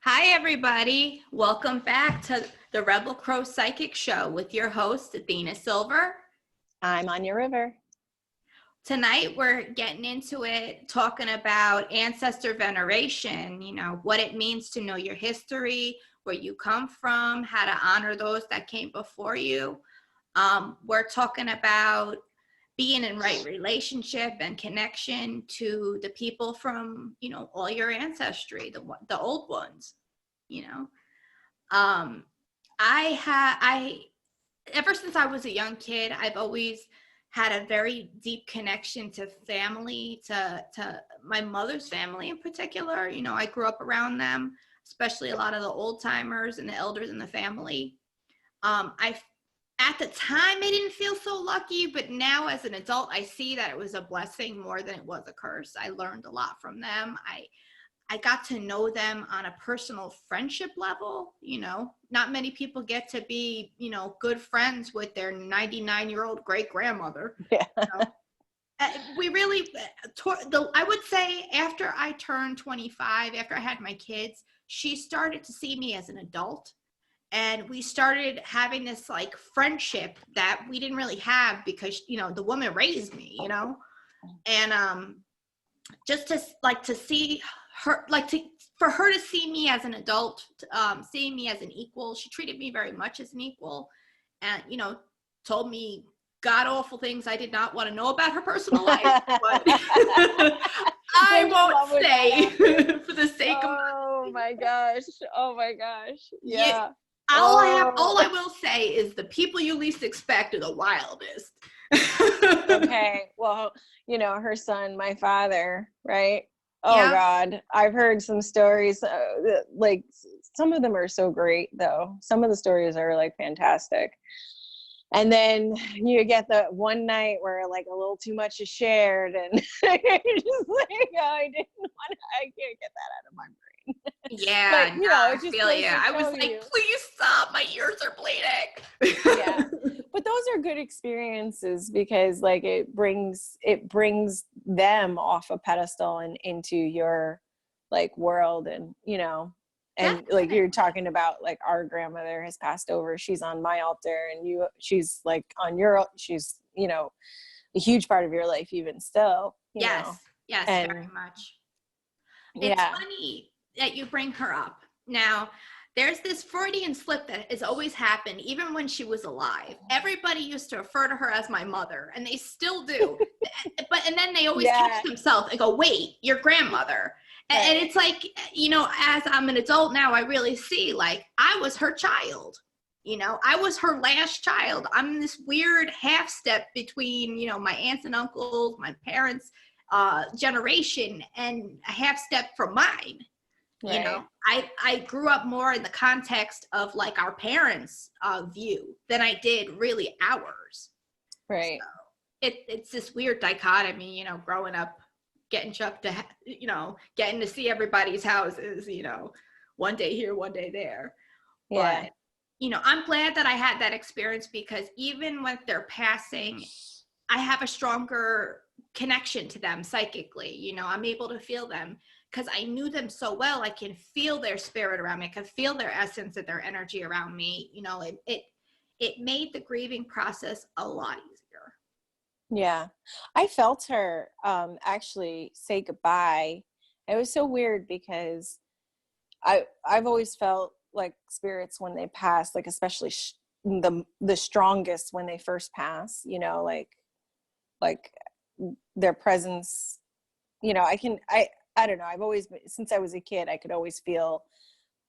Hi, everybody. Welcome back to the Rebel Crow Psychic Show with your host, Athena Silver. I'm Anja River. Tonight, we're getting into it, talking about Ancestor Veneration, what it means to know your history, where you come from, how to honor those that came before you. We're talking about being in right relationship and connection to the people from, all your ancestry, the old ones, I ever since I was a young kid, I've always had a very deep connection to family, to my mother's family in particular. I grew up around them, especially a lot of the old timers and the elders in the family. At the time, I didn't feel so lucky, but now as an adult, I see that it was a blessing more than it was a curse. I learned a lot from them. I got to know them on a personal friendship level. Not many people get to be, good friends with their 99-year-old great grandmother. Yeah. We really, I would say after I turned 25, after I had my kids, she started to see me as an adult. And we started having this like friendship that we didn't really have because, the woman raised me, and just to see her, for her to see me as an adult, seeing me as an equal. She treated me very much as an equal, and told me god awful things I did not want to know about her personal life, but I won't say for the sake of oh my gosh, yeah. All I will say is the people you least expect are the wildest. Okay, well, her son, my father, right? Oh yeah. God, I've heard some stories, like some of them are so great though. Some of the stories are like fantastic. And then you get the one night where like a little too much is shared and you're just like, oh, I can't get that out of my brain. Yeah, but, I feel you. I was like, please stop, my ears are bleeding. Yeah. But those are good experiences because like it brings them off a pedestal and into your like world, and and like you're talking about, like our grandmother has passed over, she's on my altar, and she's like on your, she's a huge part of your life even still. Yes, and very much. It's funny that you bring her up. Now, there's this Freudian slip that has always happened, even when she was alive. Everybody used to refer to her as my mother, and they still do. And then they always catch themselves and go, wait, your grandmother. Right. And it's like, as I'm an adult now, I really see, like, I was her child. I was her last child. I'm this weird half step between, my aunts and uncles, my parents' generation, and a half step from mine. Right. I grew up more in the context of like our parents' view than I did really ours. Right. So it's this weird dichotomy, growing up, getting chucked to, getting to see everybody's houses, one day here, one day there. Yeah. But, I'm glad that I had that experience because even with their passing, I have a stronger connection to them psychically. I'm able to feel them. Because I knew them so well, I can feel their spirit around me. I can feel their essence and their energy around me. It made the grieving process a lot easier. Yeah, I felt her actually say goodbye. It was so weird because I've always felt like spirits when they pass, like especially the strongest when they first pass. Like their presence. I don't know. I've always, since I was a kid, I could always feel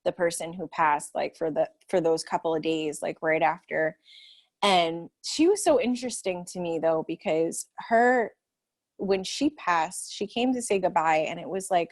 the person who passed, like for those couple of days, like right after. And she was so interesting to me though, because when she passed, she came to say goodbye, and it was like,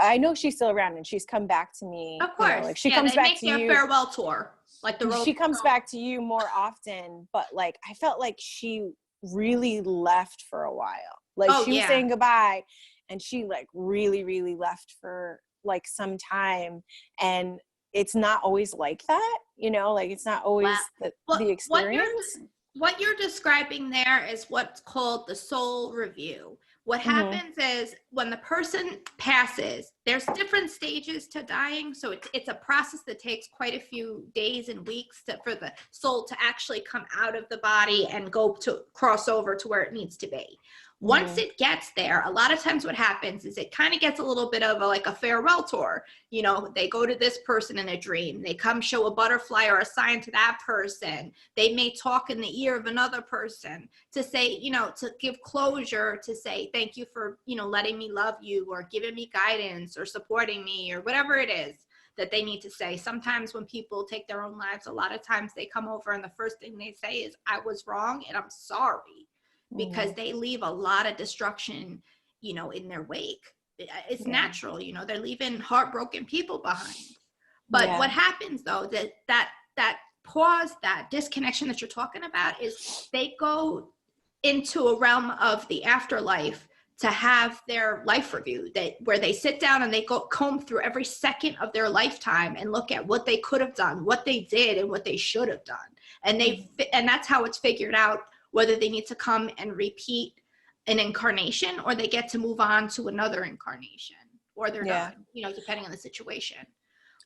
I know she's still around and she's come back to me. Of course. Like she comes back to you. They make their farewell tour. Like she comes back to you more often, but like, I felt like she really left for a while. Like she was saying goodbye. And she like really, really left for like some time. And it's not always like that, like it's not always the experience. What you're describing there is what's called the soul review, What happens is when the person passes, there's different stages to dying. So it's a process that takes quite a few days and weeks for the soul to actually come out of the body and go to cross over to where it needs to be. Once it gets there, a lot of times what happens is it kind of gets a little bit of like a farewell tour. You know, they go to this person in a dream. They come show a butterfly or a sign to that person. They may talk in the ear of another person to say, you know, to give closure, to say, thank you for, you know, letting me love you, or giving me guidance, or supporting me, or whatever it is that they need to say. Sometimes when people take their own lives, a lot of times they come over and the first thing they say is, I was wrong and I'm sorry. Because they leave a lot of destruction, you know, in their wake. It's natural, you know, they're leaving heartbroken people behind. But what happens though, that pause, that disconnection that you're talking about, is they go into a realm of the afterlife to have their life review, where they sit down and they go comb through every second of their lifetime and look at what they could have done, what they did, and what they should have done. And and that's how it's figured out whether they need to come and repeat an incarnation, or they get to move on to another incarnation, or they're done, you know, depending on the situation.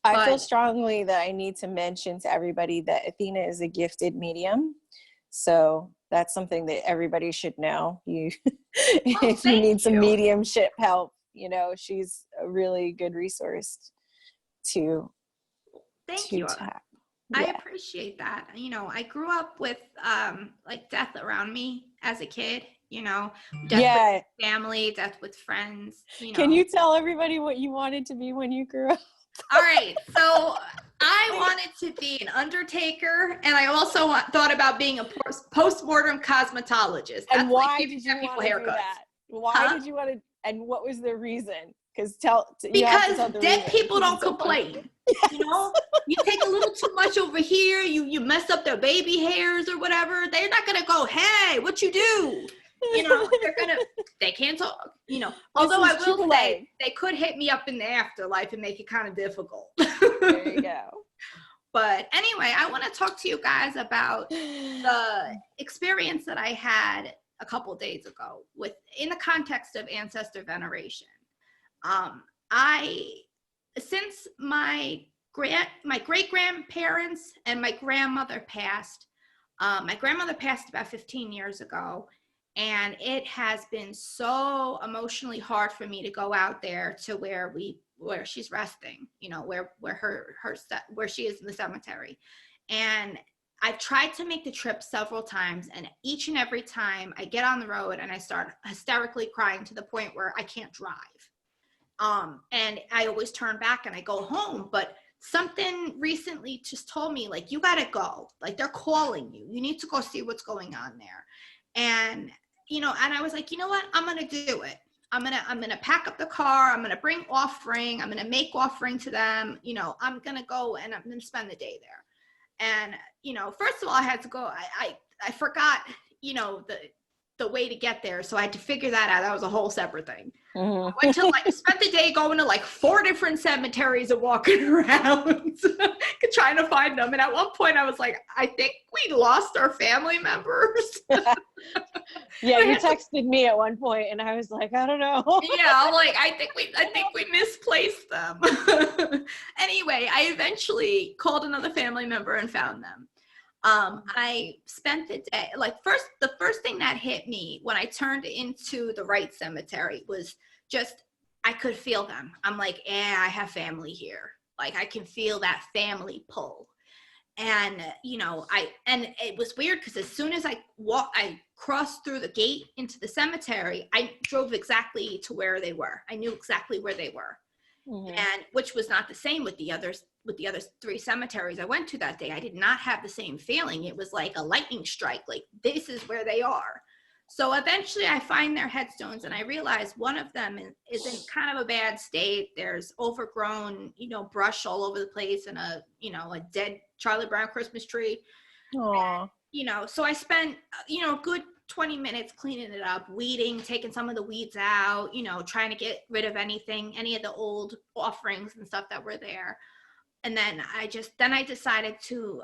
I feel strongly that I need to mention to everybody that Athena is a gifted medium. So that's something that everybody should know. If you need some mediumship help, you know, she's a really good resource to tap. I appreciate that. You know, I grew up with like death around me as a kid, you know, death with family, death with friends, you know. Can you tell everybody what you wanted to be when you grew up? All right. So I wanted to be an undertaker, and I also thought about being a post-mortem cosmetologist. And why did you want to do that? Why did you want to, and what was the reason? Because dead people don't complain. You know, you take a little too much over here, you mess up their baby hairs or whatever. They're not gonna go, hey, what you do? You know, they can't talk. You know, although I will say they could hit me up in the afterlife and make it kind of difficult. There you go. But anyway, I want to talk to you guys about the experience that I had a couple days ago in the context of ancestor veneration. Since my great grandparents and my grandmother passed about 15 years ago, and it has been so emotionally hard for me to go out there to where she's resting, you know, where she is in the cemetery. And I've tried to make the trip several times, and each and every time I get on the road and I start hysterically crying to the point where I can't drive. And I always turn back and I go home, but something recently just told me, like, you gotta go, like, they're calling you, you need to go see what's going on there. And, you know, and I was like, you know what, I'm gonna do it. I'm gonna pack up the car, I'm gonna bring offering, I'm gonna make offering to them, you know, I'm gonna go and I'm gonna spend the day there. And, you know, first of all, I had to go, I forgot, you know, the way to get there. So I had to figure that out. That was a whole separate thing. I went to spent the day going to 4 different cemeteries and walking around trying to find them. And at one point I was like, I think we lost our family members. Yeah, you texted me at one point and I was like, I don't know. Yeah, I'm like, I think we misplaced them. Anyway, I eventually called another family member and found them. I spent the day, the first thing that hit me when I turned into the right cemetery was just, I could feel them. I'm like, I have family here. Like, I can feel that family pull. And, you know, and it was weird because as soon as I crossed through the gate into the cemetery, I drove exactly to where they were. I knew exactly where they were. And which was not the same with the other 3 cemeteries I went to that day. I did not have the same feeling. It was like a lightning strike, like, this is where they are. So eventually I find their headstones and I realize one of them is in kind of a bad state. There's overgrown, you know, brush all over the place and a dead Charlie Brown Christmas tree. And, you know, so I spent, you know, a good 20 minutes cleaning it up, weeding, taking some of the weeds out, you know, trying to get rid of any of the old offerings and stuff that were there. And then I decided to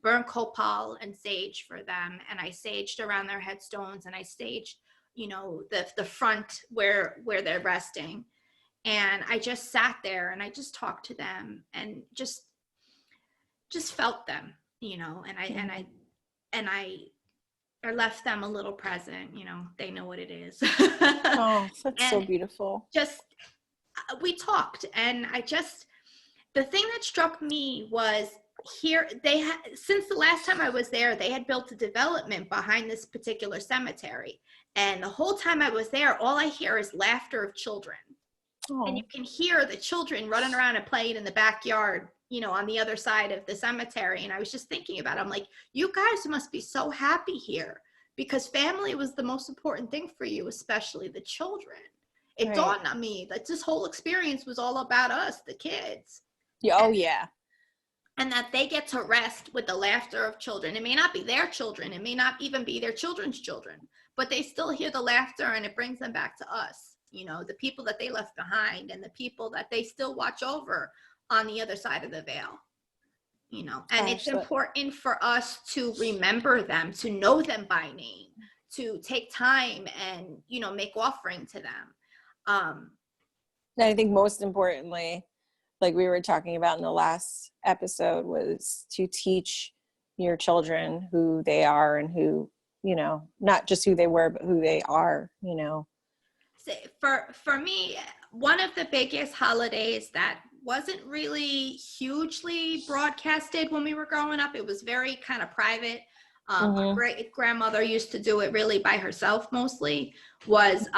burn copal and sage for them. And I saged around their headstones, and I saged, the front where they're resting. And I just sat there and I just talked to them and just felt them, and I left them a little present, they know what it is. Oh, that's so beautiful. Just, we talked, and the thing that struck me was here, since the last time I was there, they had built a development behind this particular cemetery. And the whole time I was there, all I hear is laughter of children. Oh. And you can hear the children running around and playing in the backyard, on the other side of the cemetery. And I was just thinking about it. I'm like, you guys must be so happy here, because family was the most important thing for you, especially the children. It dawned on me that this whole experience was all about us, the kids. Yeah. Oh, yeah. And that they get to rest with the laughter of children. It may not be their children. It may not even be their children's children, but they still hear the laughter, and it brings them back to us, the people that they left behind and the people that they still watch over on the other side of the veil, and it's important for us to remember them, to know them by name, to take time and, make offering to them. And I think most importantly, like we were talking about in the last episode, was to teach your children who they are and who, not just who they were, but who they are, For me, one of the biggest holidays that wasn't really hugely broadcasted when we were growing up, it was very kind of private. My great grandmother used to do it really by herself mostly, was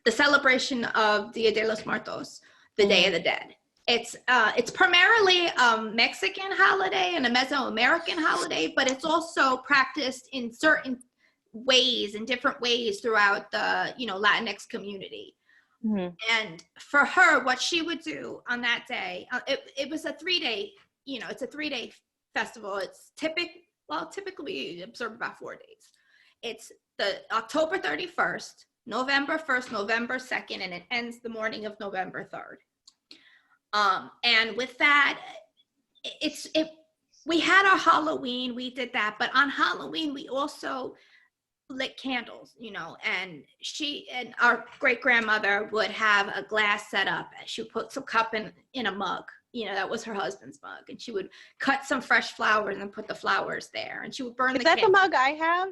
the celebration of Dia de los Muertos, the Day of the Dead. It's primarily a Mexican holiday and a Mesoamerican holiday, but it's also practiced in certain ways, in different ways throughout the, Latinx community. And for her, what she would do on that day, it was a 3-day, it's a 3-day festival. It's typically we observe about 4 days. It's the October 31st, November 1st, November 2nd, and it ends the morning of November 3rd. And with that, we had our Halloween, we did that, but on Halloween, we also lit candles, and she and our great grandmother would have a glass set up. She would put some cup in a mug, that was her husband's mug, and she would cut some fresh flowers and put the flowers there, and she would burn the candle. Is that the mug I have?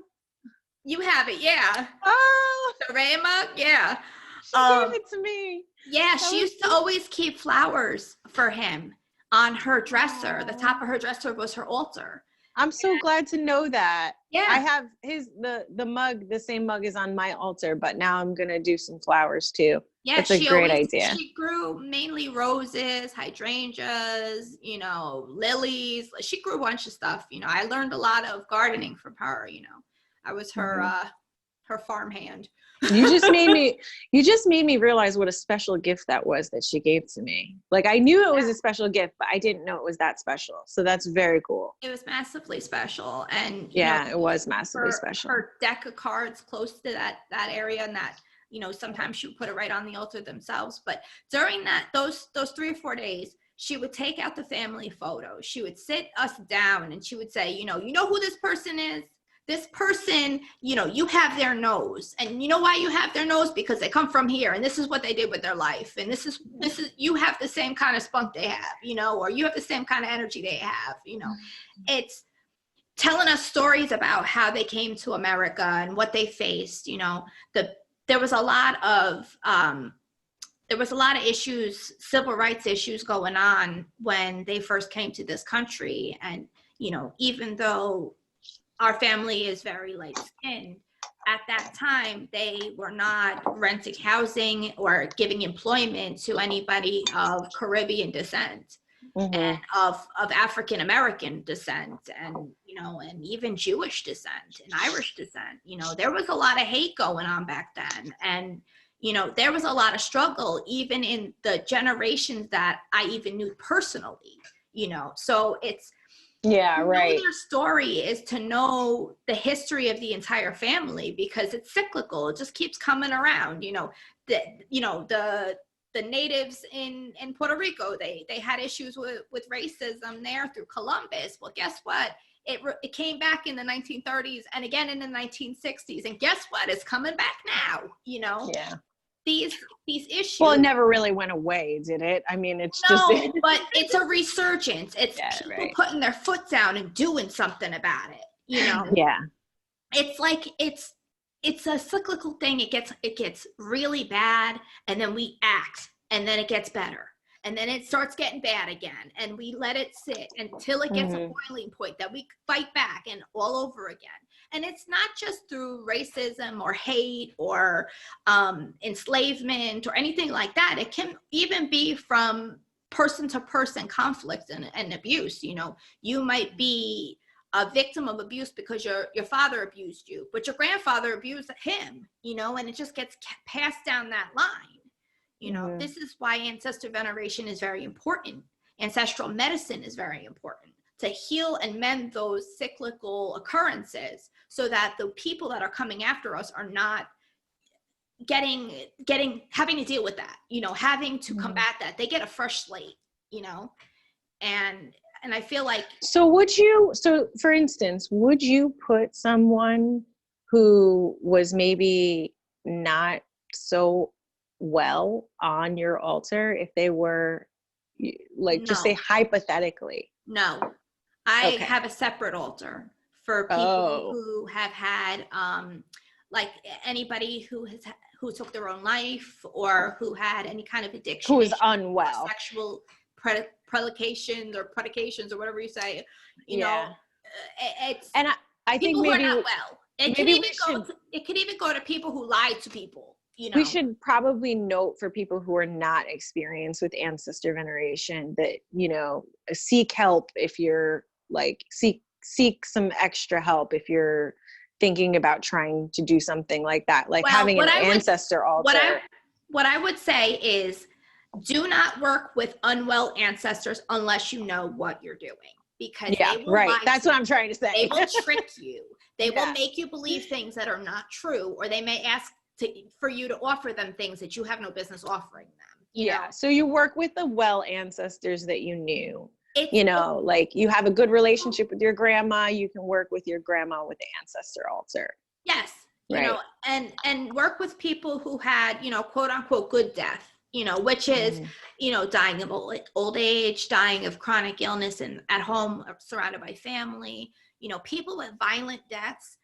You have it, yeah. Oh, the Ray mug, yeah. She gave it to me. Yeah, she used to always keep flowers for him on her dresser. The top of her dresser was her altar. I'm so glad to know that. Yeah. I have the mug, the same mug is on my altar, but now I'm going to do some flowers too. Yeah, that's a great idea. She grew mainly roses, hydrangeas, lilies. She grew a bunch of stuff. I learned a lot of gardening from her. I was her farm hand. You just made me realize what a special gift that was that she gave to me. Like, I knew it was a special gift, but I didn't know it was that special. So that's very cool. It was massively special. And it was massively special. Her deck of cards close to that area, and that, sometimes she would put it right on the altar themselves. But during those 3 or 4 days, she would take out the family photos. She would sit us down and she would say, you know who this person is? This person, you have their nose, and you know why you have their nose? Because they come from here, and this is what they did with their life, and this is you have the same kind of spunk they have, or you have the same kind of energy they have. It's telling us stories about how they came to America and what they faced. There was a lot of issues, civil rights issues going on when they first came to this country, and even though our family is very light-skinned, at that time, they were not renting housing or giving employment to anybody of Caribbean descent and of African-American descent, and, and even Jewish descent and Irish descent. There was a lot of hate going on back then. And, there was a lot of struggle, even in the generations that I even knew personally, so it's, right. Their story is to know the history of the entire family, because it's cyclical. It just keeps coming around. The natives in Puerto Rico, they had issues with racism there through Columbus. Well, guess what? It came back in the 1930s and again in the 1960s. And guess what? It's coming back now, you know? Yeah. These issues. Well, it never really went away, did it? I mean, it's no, just. but it's a resurgence. It's people right. putting their foot down and doing something about it, you know? Yeah. It's like, it's a cyclical thing. It gets really bad, and then we act, and then it gets better. And then it starts getting bad again, and we let it sit until it gets a boiling point that we fight back and all over again. And it's not just through racism or hate or enslavement or anything like that. It can even be from person to person conflict and abuse. You know, you might be a victim of abuse because your father abused you, but your grandfather abused him, you know, and it just gets passed down that line. You know, this is why ancestor veneration is very important. Ancestral medicine is very important to heal and mend those cyclical occurrences so that the people that are coming after us are not having to deal with that, you know, having to combat that. They get a fresh slate, you know, and I feel like. So for instance, would you put someone who was maybe not so well on your altar if they were like, just say hypothetically? No, I have a separate altar for people who have had, like anybody who took their own life or who had any kind of addiction, who is unwell, sexual predications or whatever you say, you know, it's, and I think maybe not well. It could even go to people who lied to people. You know? We should probably note for people who are not experienced with ancestor veneration that, you know, seek help if you're like, seek some extra help if you're thinking about trying to do something like that, like having an ancestor altar. What I would say is, do not work with unwell ancestors unless you know what you're doing, because they will lie. That's what I'm trying to say. They will trick you. They will make you believe things that are not true, or they may ask for you to offer them things that you have no business offering them. You know? So you work with the well ancestors that you knew. You know, like you have a good relationship with your grandma, you can work with your grandma with the ancestor altar. Yes. You know, and work with people who had, you know, quote unquote good death, you know, which is, you know, dying of old age, dying of chronic illness and at home surrounded by family, you know, people with violent deaths.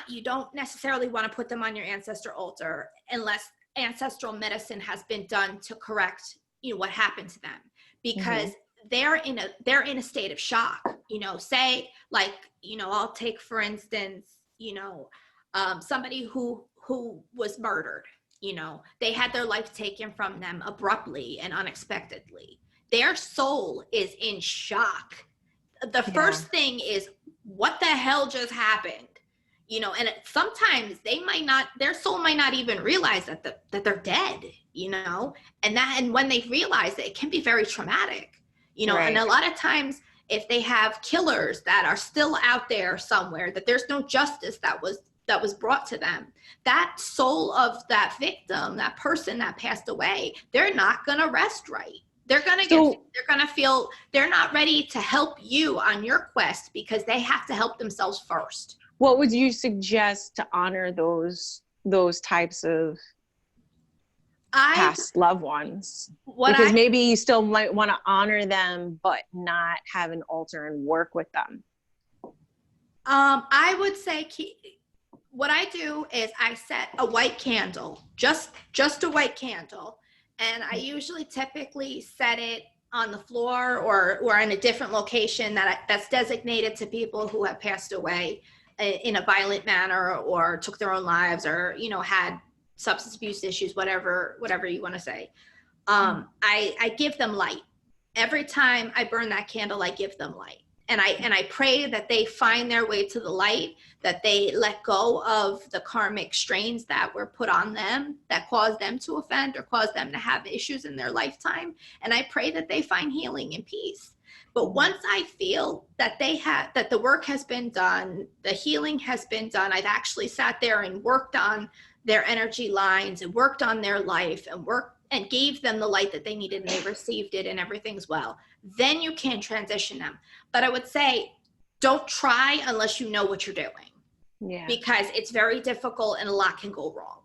You don't necessarily want to put them on your ancestor altar unless ancestral medicine has been done to correct, you know, what happened to them, because they're in a state of shock, you know, say like, you know, I'll take, for instance, you know, somebody who was murdered, you know, they had their life taken from them abruptly and unexpectedly. Their soul is in shock. The first thing is, what the hell just happened? You know, and sometimes their soul might not even realize that they're dead, you know, and when they realize it can be very traumatic, you know, and a lot of times if they have killers that are still out there somewhere, that there's no justice that was brought to them, that soul of that victim, that person that passed away, they're not going to rest right. They're going to feel they're not ready to help you on your quest because they have to help themselves first. What would you suggest to honor those types of past loved ones? Because maybe you still might want to honor them, but not have an altar and work with them. I would say what I do is I set a white candle, just a white candle. And I usually typically set it on the floor or in a different location that's designated to people who have passed away in a violent manner or took their own lives or, you know, had substance abuse issues, whatever you want to say. I give them light. Every time I burn that candle, I give them light. And I pray that they find their way to the light, that they let go of the karmic strains that were put on them that caused them to offend or caused them to have issues in their lifetime. And I pray that they find healing and peace. But once I feel that that the work has been done, the healing has been done, I've actually sat there and worked on their energy lines and worked on their life and gave them the light that they needed and they received it and everything's well, then you can transition them. But I would say don't try unless you know what you're doing. Yeah. Because it's very difficult and a lot can go wrong.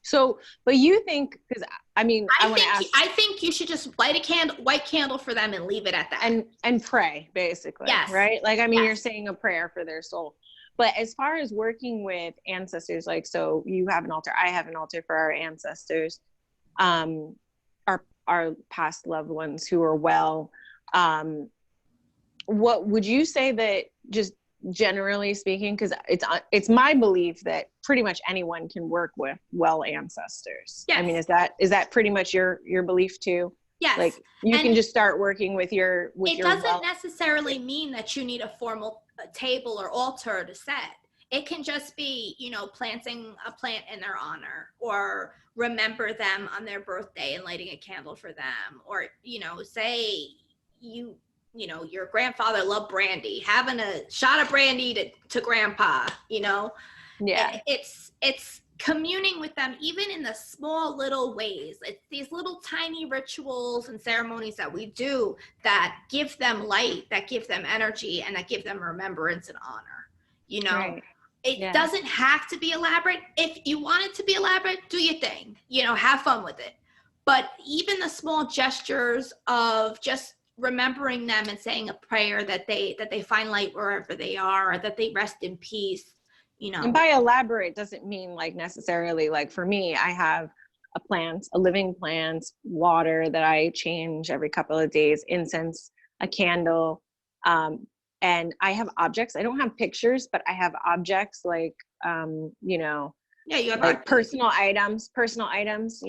So, but you think, because I mean, I think you should just light a white candle for them and leave it at that. And pray, basically. Yes. Right? Like, I mean, yes. You're saying a prayer for their soul. But as far as working with ancestors, like, so you have an altar, I have an altar for our ancestors, our past loved ones who are well. What would you say that, just generally speaking, because it's my belief that pretty much anyone can work with well ancestors. Yes. I mean, is that pretty much your belief too? Yes. Like, you can just start working with your it doesn't necessarily mean that you need a formal table or altar to set. It can just be, planting a plant in their honor, or remember them on their birthday and lighting a candle for them, or, say your grandfather loved brandy, having a shot of brandy to grandpa, Yeah. It's communing with them, even in the small little ways. It's these little tiny rituals and ceremonies that we do that give them light, that give them energy, and that give them remembrance and honor. Right. It doesn't have to be elaborate. If you want it to be elaborate, do your thing, have fun with it. But even the small gestures of just remembering them and saying a prayer that they find light wherever they are, or that they rest in peace, And by elaborate doesn't mean like necessarily, like, for me, I have a living plant, water that I change every couple of days, incense, a candle, and I have objects. I don't have pictures, but I have objects like, you have like personal items,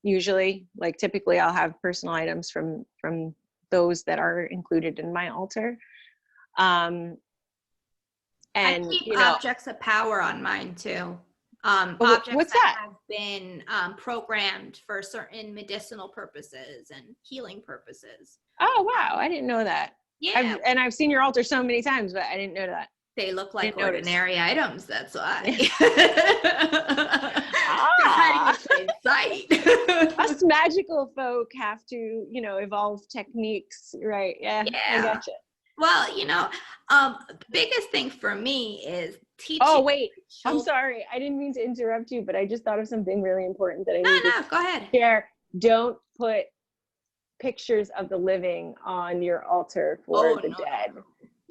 usually, like, typically I'll have personal items from those that are included in my altar. And I keep objects of power on mine too. Objects that have been programmed for certain medicinal purposes and healing purposes. Oh, wow. I didn't know that. Yeah. I've seen your altar so many times, but I didn't know that. They look like ordinary items, that's why. Us magical folk have to, evolve techniques, right? Yeah. I gotcha. Well, biggest thing for me is teaching. Oh, wait. I'm sorry. I didn't mean to interrupt you, but I just thought of something really important that I need to go ahead. share. Don't put pictures of the living on your altar for the dead.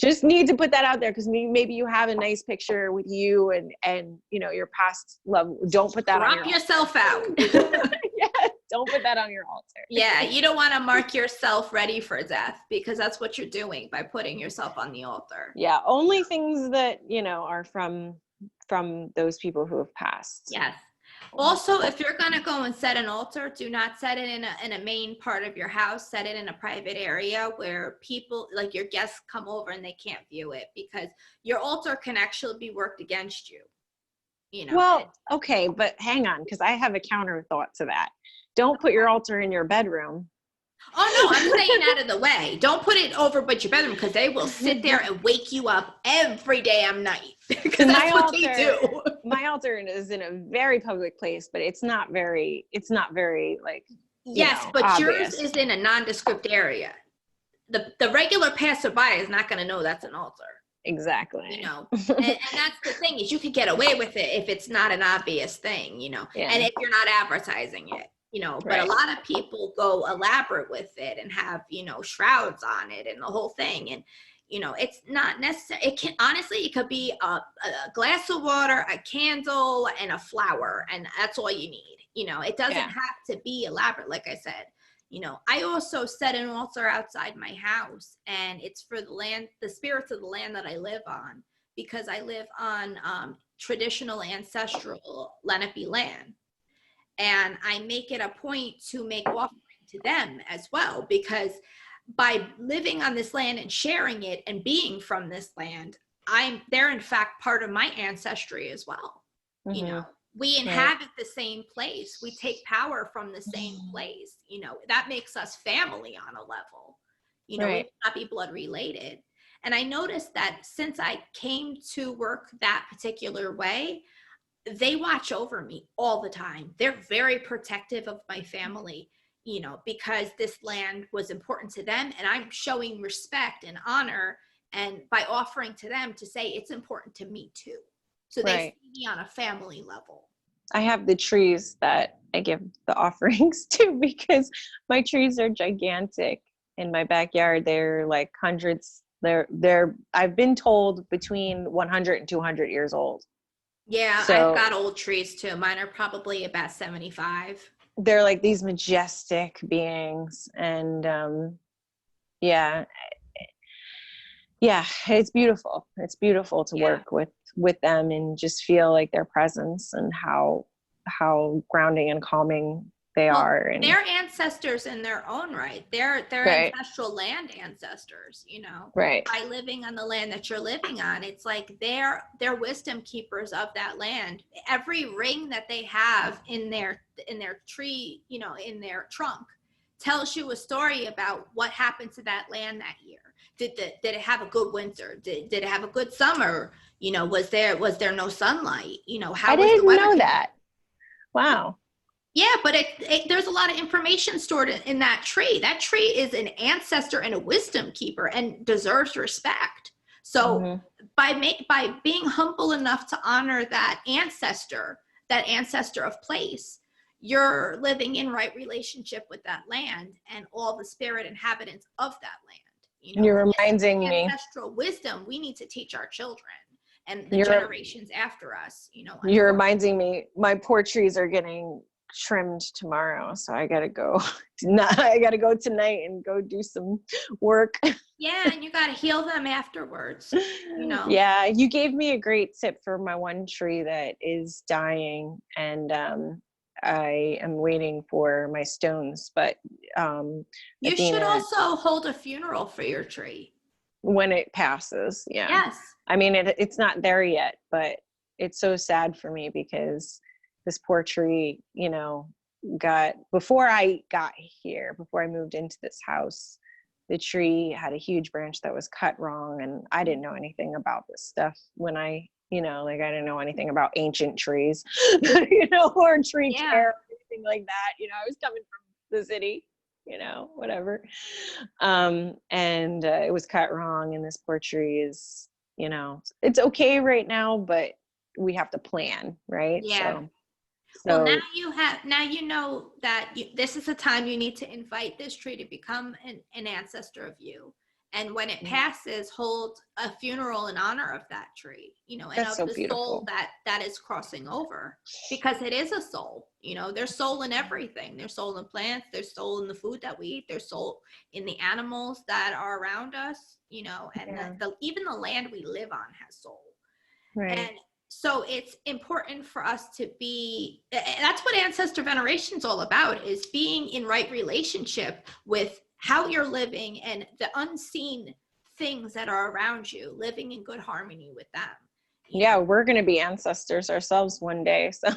Just need to put that out there, because maybe you have a nice picture with you and your past love. Don't put that on your yourself out. Yeah, don't put that on your altar. Yeah, you don't want to mark yourself ready for death, because that's what you're doing by putting yourself on the altar. Yeah, only things that are from those people who have passed. Yes. Also, if you're going to go and set an altar, do not set it in a main part of your house. Set it in a private area where people, like your guests, come over and they can't view it, because your altar can actually be worked against you. Well, okay, but hang on, because I have a counter thought to that. Don't put your altar in your bedroom. Oh, no, I'm saying out of the way. Don't put it over but your bedroom, because they will sit there and wake you up every damn night. Because that's what they do. My altar is in a very public place, but it's not very like, yes, but obvious. Yours is in a nondescript area. The regular passerby is not going to know that's an altar. Exactly. And that's the thing, is you could get away with it if it's not an obvious thing, and if you're not advertising it. But a lot of people go elaborate with it and have, shrouds on it and the whole thing. And, it's not necessary. It could be a glass of water, a candle, and a flower. And that's all you need. It doesn't have to be elaborate. Like I said, I also set an altar outside my house, and it's for the spirits of the land that I live on, because I live on traditional ancestral Lenape land. And I make it a point to make offering to them as well, because by living on this land and sharing it and being from this land, they're in fact part of my ancestry as well. Mm-hmm. We inhabit the same place. We take power from the same place. That makes us family on a level. We may not be blood related. And I noticed that since I came to work that particular way, they watch over me all the time. They're very protective of my family, because this land was important to them, and I'm showing respect and honor And by offering to them to say, it's important to me too. So they see me on a family level. I have the trees that I give the offerings to because my trees are gigantic in my backyard. They're like hundreds. They're I've been told between 100 and 200 years old. Yeah, so I've got old trees too. Mine are probably about 75. They're like these majestic beings, and yeah, it's beautiful. It's beautiful to work with them and just feel like their presence and how grounding and calming they are. And they're ancestors in their own right. They're ancestral land ancestors, you know. Right. By living on the land that you're living on, it's like they're wisdom keepers of that land. Every ring that they have in their tree, you know, in their trunk, tells you a story about what happened to that land that year. Did it have a good winter? Did it have a good summer? You know, was there no sunlight? You know, how I was didn't the weather? know that. Wow. Yeah, but there's a lot of information stored in that tree. That tree is an ancestor and a wisdom keeper and deserves respect. So by being humble enough to honor that ancestor of place, you're living in right relationship with that land and all the spirit inhabitants of that land. You know, you're reminding me. Ancestral wisdom we need to teach our children and the generations after us. You know, you're reminding me. My poor trees are getting trimmed tomorrow, so I gotta go. I gotta go tonight and go do some work. Yeah, and you gotta heal them afterwards. You know. Yeah, you gave me a great tip for my one tree that is dying, and I am waiting for my stones. But you Athena, should also hold a funeral for your tree when it passes. Yeah. Yes. I mean, it's not there yet, but it's so sad for me because this poor tree, you know, before I moved into this house, the tree had a huge branch that was cut wrong, and I didn't know anything about this stuff when I didn't know anything about ancient trees, you know, or tree care or anything like that. You know, I was coming from the city, you know, whatever. And it was cut wrong, and this poor tree is, you know, it's okay right now, but we have to plan, right? Yeah. So well, now you know that this is the time you need to invite this tree to become an ancestor of you. And when it passes, hold a funeral in honor of that tree, you know, and That's of so the beautiful. soul that is crossing over, because it is a soul. You know, there's soul in everything. There's soul in plants, there's soul in the food that we eat, there's soul in the animals that are around us, you know, and even the land we live on has soul. Right. And so it's important for us to be, that's what Ancestor Veneration is all about, is being in right relationship with how you're living and the unseen things that are around you, living in good harmony with them. Yeah, we're going to be ancestors ourselves one day. So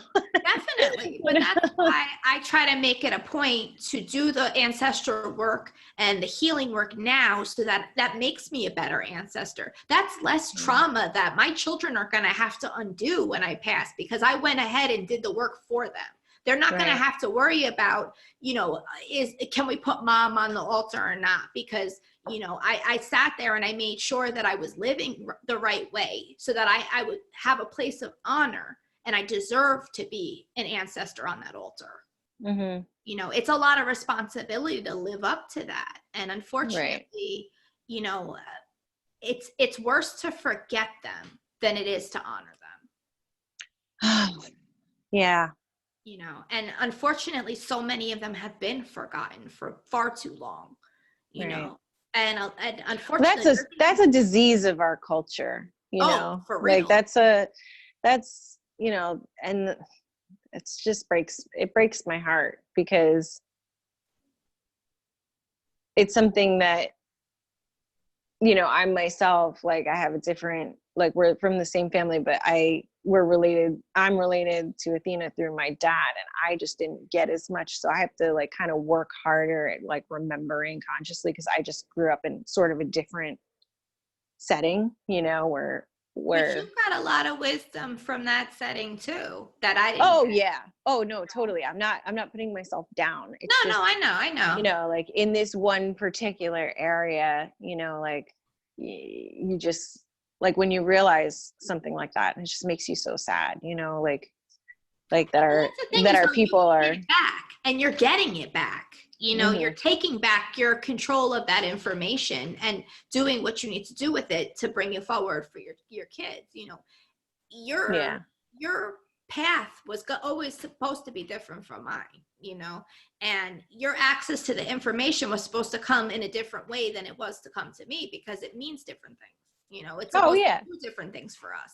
definitely. But that's why I try to make it a point to do the ancestral work and the healing work now, so that makes me a better ancestor. That's less trauma that my children are going to have to undo when I pass, because I went ahead and did the work for them. They're not going to have to worry about, you know, can we put mom on the altar or not? Because, you know, I sat there and I made sure that I was living the right way, so that I would have a place of honor, and I deserve to be an ancestor on that altar. Mm-hmm. You know, it's a lot of responsibility to live up to that. And unfortunately, you know, it's worse to forget them than it is to honor them. Yeah. You know, and unfortunately, so many of them have been forgotten for far too long, you know, and unfortunately, that's a disease of our culture, you know, for real. Like that's, you know, and it's just breaks my heart, because it's something that, you know, I myself, like, I have a different, like, we're from the same family, but I'm related to Athena through my dad, and I just didn't get as much. So I have to, like, kind of work harder at, like, remembering consciously, because I just grew up in sort of a different setting, you know, where But you've got a lot of wisdom from that setting too, that I didn't get. Yeah. Oh no, totally. I'm not putting myself down. No, I know. You know, like, in this one particular area, you know, like, you just, like, when you realize something like that, it just makes you so sad, you know, like that our people are back, and you're getting it back. You know, you're taking back your control of that information and doing what you need to do with it to bring you forward for your kids. You know, your path was always supposed to be different from mine, you know, and your access to the information was supposed to come in a different way than it was to come to me, because it means different things. You know, it's supposed to do different things for us.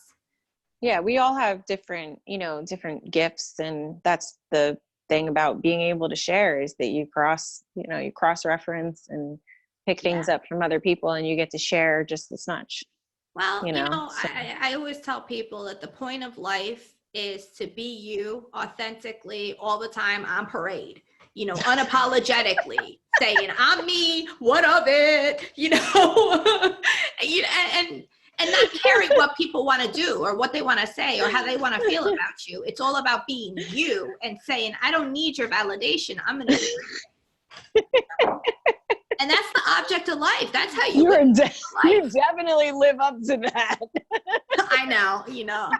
Yeah, we all have different, you know, different gifts, and that's the thing about being able to share, is that you cross reference and pick things up from other people, and you get to share just as much. Well, I always tell people that the point of life is to be you authentically all the time on parade, you know, unapologetically saying, I'm me, what of it, you know, and not caring what people want to do or what they want to say or how they want to feel about you. It's all about being you and saying, I don't need your validation. I'm going to do it. And that's the object of life. That's how you live life. You definitely live up to that. I know, you know.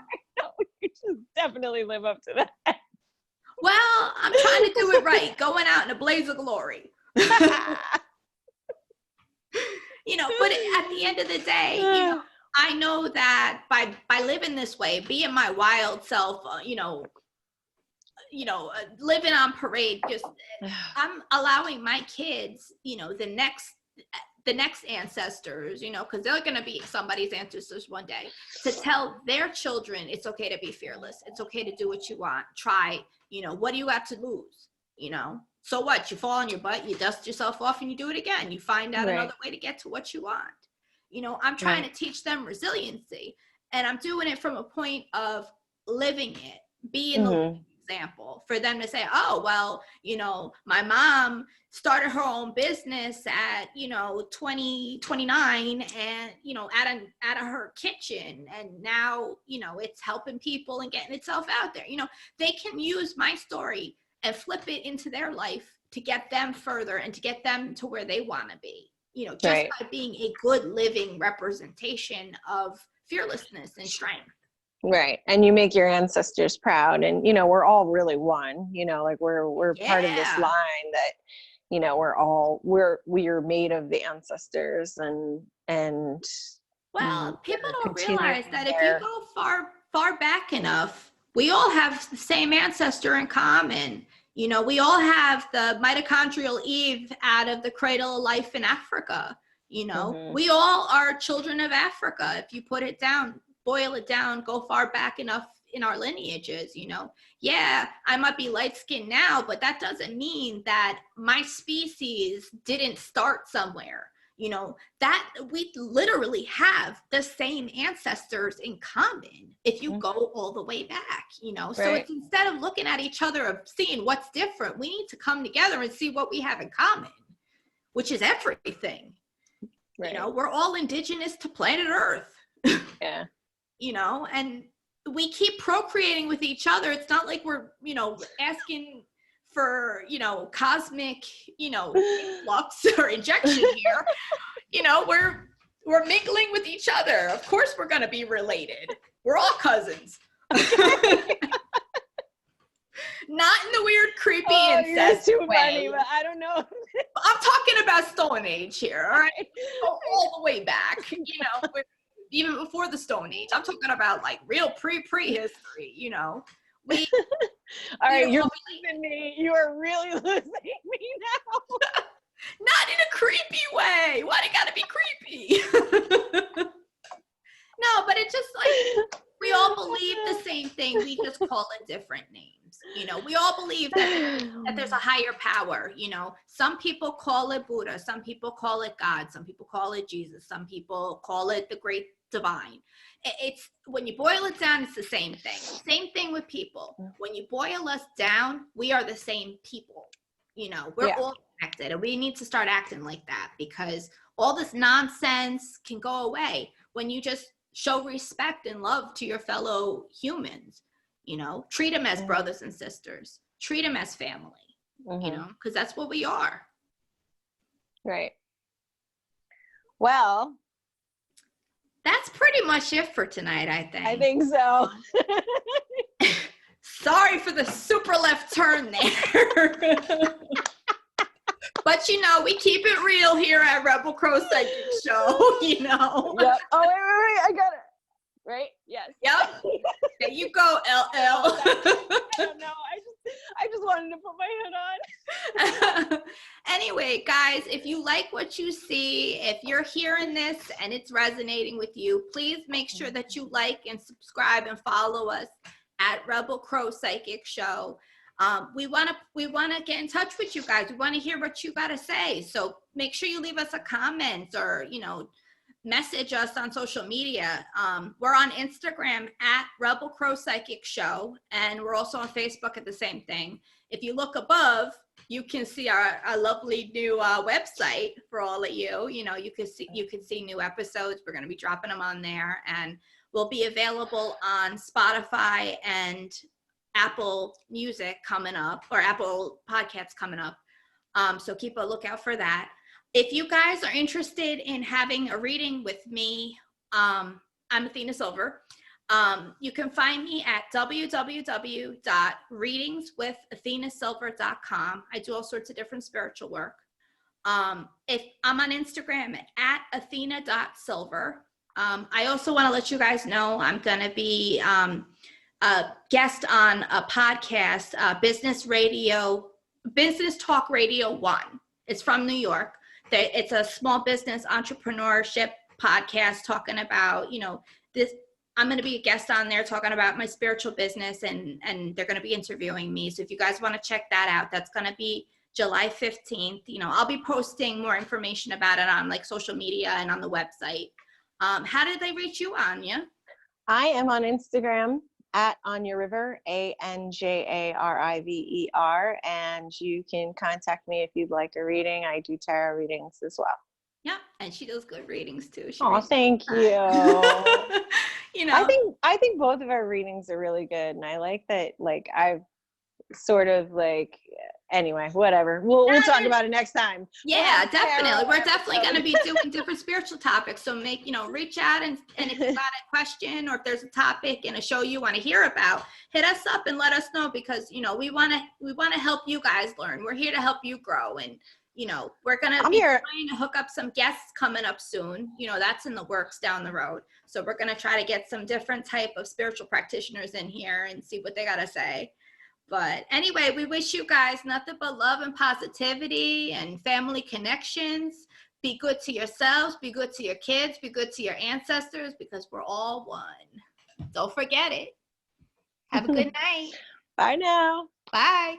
You just definitely live up to that. Well, I'm trying to do it right, going out in a blaze of glory. You know, but at the end of the day, you know, I know that by living this way, being my wild self, living on parade, just I'm allowing my kids, you know, the next ancestors, you know, because they're going to be somebody's ancestors one day, to tell their children it's okay to be fearless. It's okay to do what you want. Try, you know, what do you got to lose? You know, so what? You fall on your butt, you dust yourself off, and you do it again. You find out another way to get to what you want. You know, I'm trying to teach them resiliency, and I'm doing it from a point of living it, being the example for them to say, oh, well, you know, my mom started her own business at, you know, 29 and, you know, out of her kitchen. And now, you know, it's helping people and getting itself out there. You know, they can use my story and flip it into their life to get them further and to get them to where they want to be, you know, just by being a good living representation of fearlessness and strength. Right. And you make your ancestors proud, and, you know, we're all really one, you know, like we're part of this line that, you know, we are made of the ancestors, and well, people don't realize that if you go far back enough, we all have the same ancestor in common. You know, we all have the mitochondrial Eve out of the cradle of life in Africa. You know, we all are children of Africa. If you put it down, boil it down, go far back enough in our lineages, you know. Yeah, I might be light-skinned now, but that doesn't mean that my species didn't start somewhere. You know, that we literally have the same ancestors in common if you go all the way back, you know. So it's, instead of looking at each other of seeing what's different, we need to come together and see what we have in common, which is everything. You know, we're all indigenous to planet Earth. Yeah. You know, and we keep procreating with each other. It's not like we're, you know, asking for, you know, cosmic, you know, influx or injection here. You know, we're mingling with each other. Of course we're going to be related. We're all cousins. Not in the weird, creepy incest too way. Funny, but I don't know. I'm talking about Stone Age here, all right? All the way back, you know, even before the Stone Age. I'm talking about like real prehistory, you know. All right, you're losing me. You are really losing me now. Not in a creepy way. Why do you gotta be creepy? No, but it's just like we all believe the same thing. We just call it different names. You know, we all believe that there's a higher power. You know, some people call it Buddha, some people call it God, some people call it Jesus, some people call it the great divine. It's, when you boil it down, it's the same thing. Same thing with people. When you boil us down, we are the same people. You know, we're all connected, and we need to start acting like that, because all this nonsense can go away when you just show respect and love to your fellow humans. You know, treat them as brothers and sisters, treat them as family, you know, because that's what we are. Right. Well, That's pretty much it for tonight, I think. I think so. Sorry for the super left turn there. But, you know, we keep it real here at Rebel Crow Psychic Show, you know. Yep. Oh, wait. I got it. Right? Yes. Yep. There you go, LL. I don't know. I just wanted to put my hood on. Anyway, guys, if you like what you see, if you're hearing this and it's resonating with you, please make sure that you like and subscribe and follow us at Rebel Crow Psychic Show. We want to get in touch with you guys. We want to hear what you got to say. So make sure you leave us a comment or, you know, message us on social media. We're on Instagram at Rebel Crow Psychic Show, and we're also on Facebook at the same thing. If you look above, you can see our lovely new website for all of you. You know, you can see new episodes. We're going to be dropping them on there, and we'll be available on Spotify and Apple Music coming up, or Apple Podcasts coming up. So keep a lookout for that. If you guys are interested in having a reading with me, I'm Athena Silver. You can find me at www.readingswithathenasilver.com. I do all sorts of different spiritual work. If I'm on Instagram at athena.silver. I also want to let you guys know I'm going to be a guest on a podcast, Business Talk Radio 1. It's from New York. It's a small business entrepreneurship podcast talking about, you know, this. I'm going to be a guest on there talking about my spiritual business, and they're going to be interviewing me. So if you guys want to check that out, that's going to be July 15th. You know, I'll be posting more information about it on like social media and on the website. How did they reach you, Anja? I am on Instagram at Anja River, ANJARIVER, and you can contact me if you'd like a reading. I do tarot readings as well. Yeah, and she does good readings too. Oh, thank you. You know, I think both of our readings are really good, and I like that. Like I've sort of like. Anyway, whatever. We'll talk about it next time. Yeah, definitely. We're definitely going to be doing different spiritual topics. So reach out and if you got a question or if there's a topic in a show you want to hear about, hit us up and let us know, because, you know, we want to help you guys learn. We're here to help you grow, and, you know, we're going to be trying to hook up some guests coming up soon. You know, that's in the works down the road. So we're going to try to get some different type of spiritual practitioners in here and see what they got to say. But anyway, we wish you guys nothing but love and positivity and family connections. Be good to yourselves, be good to your kids, be good to your ancestors, because we're all one. Don't forget it. Have a good night. Bye now. Bye.